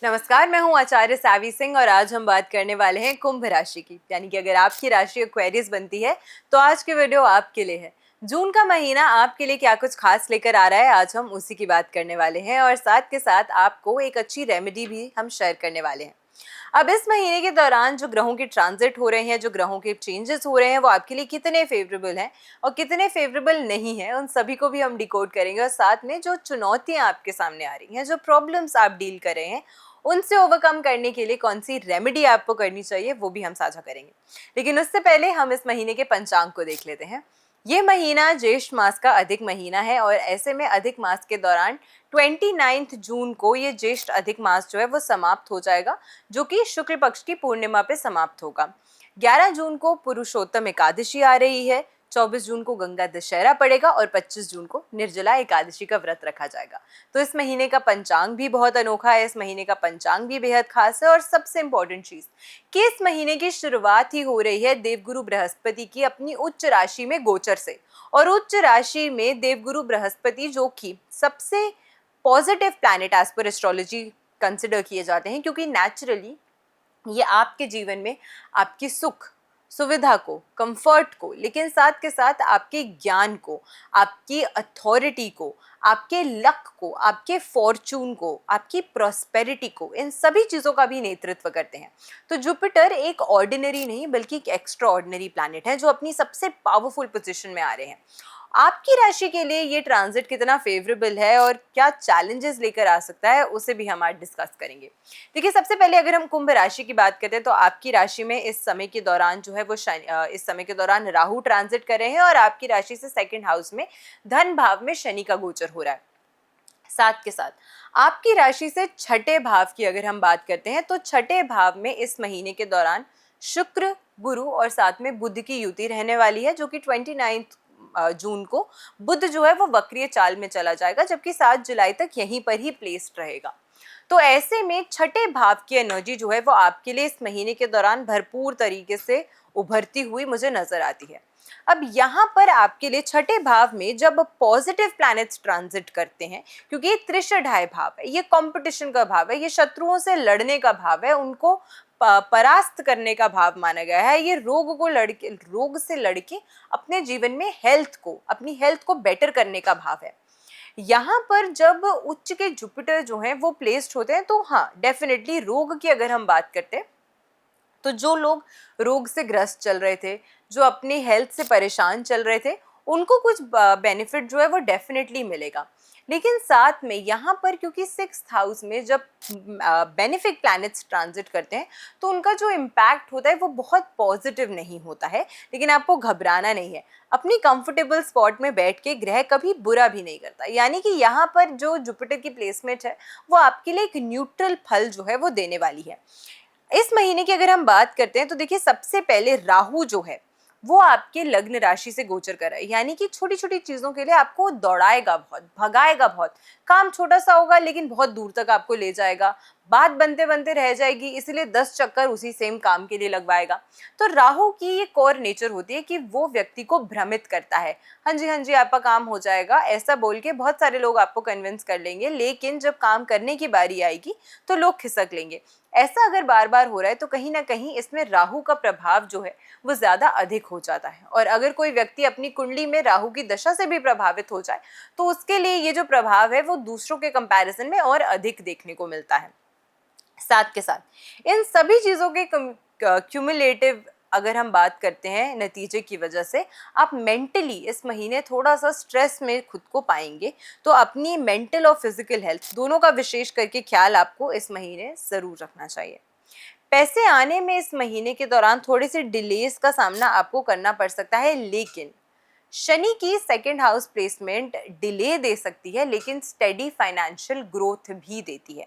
नमस्कार, मैं हूँ आचार्य सावी सिंह और आज हम बात करने वाले हैं कुंभ राशि की। यानी कि अगर आपकी राशि एक्वेरियस बनती है तो आज की वीडियो आपके लिए है। जून का महीना आपके लिए क्या कुछ खास लेकर आ रहा है, आज हम उसी की बात करने वाले हैं और साथ के साथ आपको एक अच्छी रेमेडी भी हम शेयर करने वाले हैं। अब इस महीने के दौरान जो ग्रहों के ट्रांजिट हो रहे हैं, जो ग्रहों के चेंजेस हो रहे हैं, वो आपके लिए कितने फेवरेबल हैं और कितने फेवरेबल नहीं है, उन सभी को भी हम डिकोड करेंगे। और साथ में जो चुनौतियां आपके सामने आ रही हैं, जो प्रॉब्लम्स आप डील कर रहे हैं, उनसे ओवरकम करने के लिए कौन सी रेमेडी आपको करनी चाहिए, वो भी हम साझा करेंगे। लेकिन उससे पहले हम इस महीने के पंचांग को देख लेते हैं। ये महीना ज्येष्ठ मास का अधिक महीना है और ऐसे में अधिक मास के दौरान 29 जून को ये ज्येष्ठ अधिक मास जो है वो समाप्त हो जाएगा, जो कि शुक्ल पक्ष की पूर्णिमा पे समाप्त होगा। 11 जून को पुरुषोत्तम एकादशी आ रही है, 24 जून को गंगा दशहरा पड़ेगा और 25 जून को निर्जला एकादशी का व्रत रखा जाएगा। तो इस महीने का पंचांग भी बहुत अनोखा है, इस महीने का पंचांग भी बेहद खास है। और सबसे इंपॉर्टेंट चीज कि इस महीने की शुरुआत ही हो रही है देवगुरु बृहस्पति की अपनी उच्च राशि में गोचर से। और उच्च राशि में देवगुरु बृहस्पति, जो कि सबसे positive planet as per astrology consider किए जाते हैं, क्योंकि नेचुरली ये आपके जीवन में आपकी सुख सुविधा को, कंफर्ट को, लेकिन साथ के साथ आपके ज्ञान को, आपकी अथॉरिटी को, आपके लक को, आपके फॉर्चून को, आपकी प्रॉस्पेरिटी को, इन सभी चीज़ों का भी नेतृत्व करते हैं। तो जुपिटर एक ऑर्डिनरी नहीं बल्कि एक एक्स्ट्रा ऑर्डिनरी प्लैनेट है, जो अपनी सबसे पावरफुल पोजीशन में आ रहे हैं। आपकी राशि के लिए ये ट्रांजिट कितना फेवरेबल है और क्या चैलेंजेस लेकर आ सकता है, उसे भी हम आज डिस्कस करेंगे। देखिए, सबसे पहले अगर हम कुंभ राशि की बात करते हैं तो आपकी राशि में इस समय के दौरान जो है वो इस समय के दौरान राहु ट्रांजिट कर रहे हैं और आपकी राशि से सेकंड हाउस में धन भाव में शनि का गोचर हो रहा है। साथ के साथ आपकी राशि से छठे भाव की अगर हम बात करते हैं तो छठे भाव में इस महीने के दौरान शुक्र, गुरु और साथ में बुध की युति रहने वाली है, जो कि 29 जून को बुध जो है वो वक्रीय चाल में चला जाएगा, जबकि 7 जुलाई तक यहीं पर ही प्लेस्ड रहेगा। तो ऐसे में छठे भाव की एनर्जी जो है वो आपके लिए इस महीने के दौरान भरपूर तरीके से उभरती हुई मुझे नजर आती है। अब यहाँ पर आपके लिए छठे भाव में जब पॉजिटिव प्लैनेट्स ट्रांजिट करते हैं, क्योंकि ये त्रिशढ़ाय भाव है, ये कंपटीशन का भाव है, ये शत्रुओं से लड़ने का भाव है, उनको परास्त करने का भाव माना गया है, ये रोग से लड़के अपने जीवन में अपनी हेल्थ को बेटर करने का भाव है। यहाँ पर जब उच्च के जुपिटर जो हैं वो प्लेस्ड होते हैं तो हाँ, डेफिनेटली रोग की अगर हम बात करते हैं तो जो लोग रोग से ग्रस्त चल रहे थे, जो अपनी हेल्थ से परेशान चल रहे थे, उनको कुछ बेनिफिट जो है वो डेफिनेटली मिलेगा। लेकिन साथ में यहाँ पर क्योंकि 6th हाउस में जब बेनिफिक प्लैनेट्स ट्रांजिट करते हैं तो उनका जो इम्पैक्ट होता है वो बहुत पॉजिटिव नहीं होता है। लेकिन आपको घबराना नहीं है, अपनी कंफर्टेबल स्पॉट में बैठ के ग्रह कभी बुरा भी नहीं करता। यानी कि यहाँ पर जो जुपिटर की प्लेसमेंट है वो आपके लिए एक न्यूट्रल फल जो है वो देने वाली है। इस महीने की अगर हम बात करते हैं तो देखिए, सबसे पहले राहु जो है वो आपके लग्न राशि से गोचर कर रहा है, यानी कि छोटी छोटी चीजों के लिए आपको दौड़ाएगा बहुत, भगाएगा बहुत। काम छोटा सा होगा लेकिन बहुत दूर तक आपको ले जाएगा, बात बनते बनते रह जाएगी, इसलिए 10 चक्कर उसी सेम काम के लिए लगवाएगा। तो राहु की ये कोर नेचर होती है कि वो व्यक्ति को भ्रमित करता है। हाँ जी हाँ जी, आपका काम हो जाएगा, ऐसा बोल के बहुत सारे लोग आपको कन्विंस कर लेंगे, लेकिन जब काम करने की बारी आएगी तो लोग खिसक लेंगे। ऐसा अगर बार बार हो रहा है तो कहीं ना कहीं इसमें राहु का प्रभाव जो है वो ज्यादा अधिक हो जाता है। और अगर कोई व्यक्ति अपनी कुंडली में राहु की दशा से भी प्रभावित हो जाए तो उसके लिए ये जो प्रभाव है वो दूसरों के कंपैरिजन में और अधिक देखने को मिलता है। साथ के साथ इन सभी चीजों के क्यूमुलेटिव अगर हम बात करते हैं नतीजे की वजह से आप मेंटली इस महीने थोड़ा सा स्ट्रेस में खुद को पाएंगे। तो अपनी मेंटल और फिजिकल हेल्थ दोनों का विशेष करके ख्याल आपको इस महीने जरूर रखना चाहिए। पैसे आने में इस महीने के दौरान थोड़े से डिलेस का सामना आपको करना पड़ सकता है, लेकिन शनि की सेकंड हाउस प्लेसमेंट डिले दे सकती है लेकिन स्टेडी फाइनेंशियल ग्रोथ भी देती है।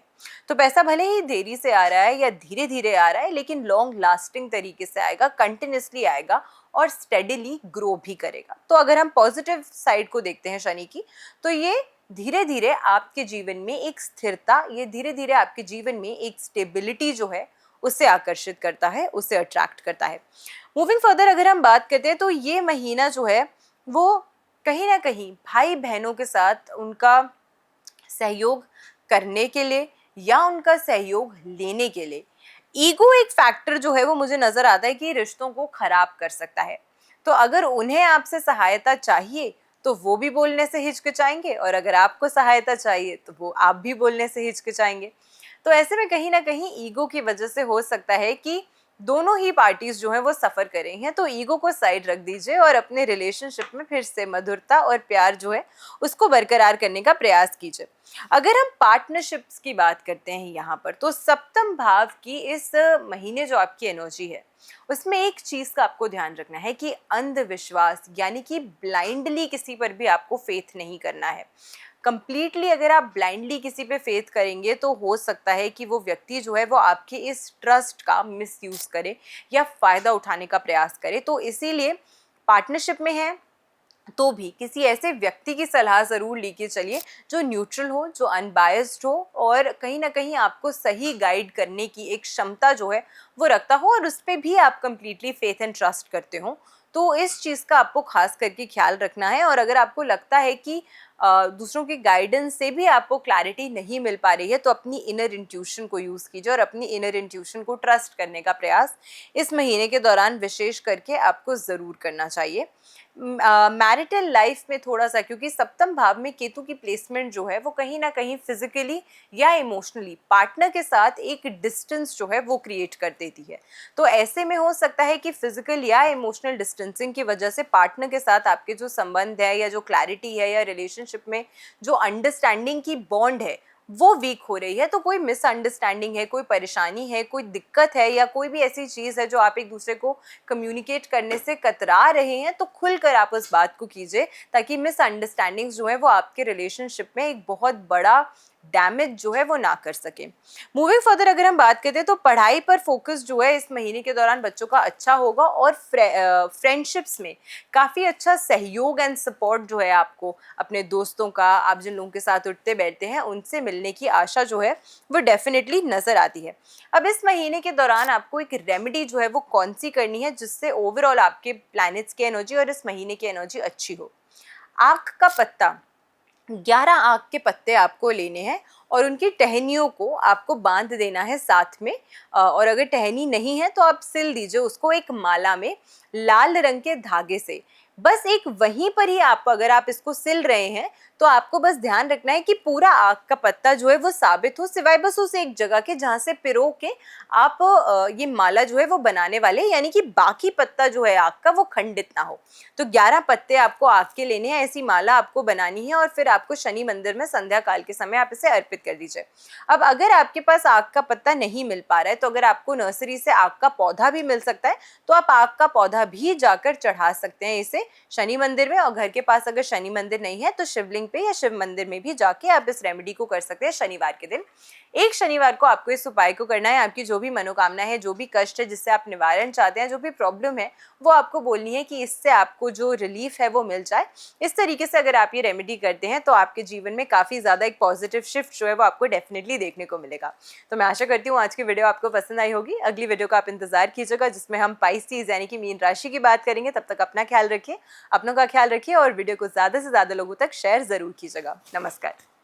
तो पैसा भले ही देरी से आ रहा है या धीरे धीरे आ रहा है, लेकिन लॉन्ग लास्टिंग तरीके से आएगा, कंटिन्यूसली आएगा और स्टेडीली ग्रो भी करेगा। तो अगर हम पॉजिटिव साइड को देखते हैं शनि की, तो ये धीरे धीरे आपके जीवन में एक स्थिरता, ये धीरे धीरे आपके जीवन में एक स्टेबिलिटी जो है उसे आकर्षित करता है, उसे अट्रैक्ट करता है। मूविंग फर्दर अगर हम बात करते हैं तो ये महीना जो है वो कहीं ना कहीं भाई बहनों के साथ उनका सहयोग करने के लिए या उनका सहयोग लेने के लिए। ईगो एक फैक्टर जो है वो मुझे नजर आता है कि रिश्तों को खराब कर सकता है। तो अगर उन्हें आपसे सहायता चाहिए तो वो भी बोलने से हिचकिचाएंगे, और अगर आपको सहायता चाहिए तो वो आप भी बोलने से हिचकिचाएंगे। तो ऐसे में कहीं ना कहीं ईगो की वजह से हो सकता है कि दोनों ही पार्टीज जो है वो सफर कर रही हैं। तो ईगो को साइड रख दीजिए और अपने रिलेशनशिप में फिर से मधुरता और प्यार जो है उसको बरकरार करने का प्रयास कीजिए। अगर हम पार्टनरशिप्स की बात करते हैं यहाँ पर, तो सप्तम भाव की इस महीने जो आपकी एनर्जी है उसमें एक चीज का आपको ध्यान रखना है कि अंधविश्वास यानी कि ब्लाइंडली किसी पर भी आपको फेथ नहीं करना है। कंप्लीटली अगर आप ब्लाइंडली किसी पे फेथ करेंगे तो हो सकता है कि वो व्यक्ति जो है वो आपके इस ट्रस्ट का मिसयूज करे या फायदा उठाने का प्रयास करे। तो इसीलिए पार्टनरशिप में है तो भी किसी ऐसे व्यक्ति की सलाह ज़रूर लेके चलिए जो न्यूट्रल हो, जो अनबायस्ड हो और कहीं ना कहीं आपको सही गाइड करने की एक क्षमता जो है वो रखता हो और उस पर भी आप कंप्लीटली फेथ एंड ट्रस्ट करते हो। तो इस चीज़ का आपको खास करके ख्याल रखना है। और अगर आपको लगता है कि दूसरों की गाइडेंस से भी आपको क्लैरिटी नहीं मिल पा रही है तो अपनी इनर इंट्यूशन को यूज़ कीजिए और अपनी इनर इंट्यूशन को ट्रस्ट करने का प्रयास इस महीने के दौरान विशेष करके आपको ज़रूर करना चाहिए। मैरिटल लाइफ में थोड़ा सा, क्योंकि सप्तम भाव में केतु की प्लेसमेंट जो है वो कहीं ना कहीं फिजिकली या इमोशनली पार्टनर के साथ एक डिस्टेंस जो है वो क्रिएट कर देती है। तो ऐसे में हो सकता है कि फिजिकल या इमोशनल डिस्टेंसिंग की वजह से पार्टनर के साथ आपके जो संबंध है या जो क्लैरिटी है या रिलेशनशिप में जो अंडरस्टैंडिंग की बॉन्ड है वो वीक हो रही है। तो कोई मिसअंडरस्टैंडिंग है, कोई परेशानी है, कोई दिक्कत है या कोई भी ऐसी चीज़ है जो आप एक दूसरे को कम्युनिकेट करने से कतरा रहे हैं, तो खुलकर आप उस बात को कीजिए ताकि मिसअंडरस्टैंडिंग्स जो है वो आपके रिलेशनशिप में एक बहुत बड़ा डैमेज जो है वो ना कर सके। मूविंग फर्दर अगर हम बात करते हैं तो पढ़ाई पर फोकस जो है इस महीने के दौरान बच्चों का अच्छा होगा और फ्रेंडशिप्स में काफ़ी अच्छा सहयोग एंड सपोर्ट जो है आपको अपने दोस्तों का, आप जिन लोगों के साथ उठते बैठते हैं उनसे मिलने की आशा जो है वो डेफिनेटली नज़र आती है। अब इस महीने के दौरान आपको एक रेमेडी जो है वो कौन सी करनी है जिससे ओवरऑल आपके प्लैनेट्स की एनर्जी और इस महीने की एनर्जी अच्छी हो। आँख का पत्ता, 11 आँख के पत्ते आपको लेने हैं और उनकी टहनियों को आपको बांध देना है साथ में। और अगर टहनी नहीं है तो आप सिल दीजिए उसको एक माला में लाल रंग के धागे से। बस एक वहीं पर ही आप, अगर आप इसको सिल रहे हैं तो आपको बस ध्यान रखना है कि पूरा आँख का पत्ता जो है वो साबित हो, सिवाय बस उस एक जगह के जहाँ से पिरो के आप ये माला जो है वो बनाने वाले, यानी कि बाकी पत्ता जो है आँख का वो खंडित ना हो। तो 11 पत्ते आपको आँख के लेने हैं, ऐसी माला आपको बनानी है और फिर आपको शनि मंदिर में संध्या काल के समय आप इसे अर्पित कर दीजिए। अब अगर आपके पास आँख का पत्ता नहीं मिल पा रहा है तो अगर आपको नर्सरी से आँख का पौधा भी मिल सकता है तो आप आँख का पौधा भी जाकर चढ़ा सकते हैं इसे शनि मंदिर में। और घर के पास अगर शनि मंदिर नहीं है तो शिवलिंग पे या शिव मंदिर में भी जाके आप इस रेमेडी को कर सकते हैं शनिवार के दिन। एक शनिवार को आपको इस उपाय को करना है। आपकी जो भी मनोकामना है, जो भी कष्ट है जिससे आप निवारण चाहते हैं, जो भी प्रॉब्लम है वो आपको बोलनी है कि इससे आपको जो रिलीफ है वो मिल जाए। इस तरीके से अगर आप ये रेमेडी करते हैं तो आपके जीवन में काफ़ी ज़्यादा एक पॉजिटिव शिफ्ट जो है वो आपको डेफिनेटली देखने को मिलेगा। तो मैं आशा करती हूँ आज की वीडियो आपको पसंद आई होगी। अगली वीडियो का आप इंतजार कीजिएगा जिसमें हम पाइसेस यानी कि मीन राशि की बात करेंगे। तब तक अपना ख्याल रखिए, अपनों का ख्याल रखिए और वीडियो को ज़्यादा से ज़्यादा लोगों तक शेयर ज़रूर कीजिएगा। नमस्कार।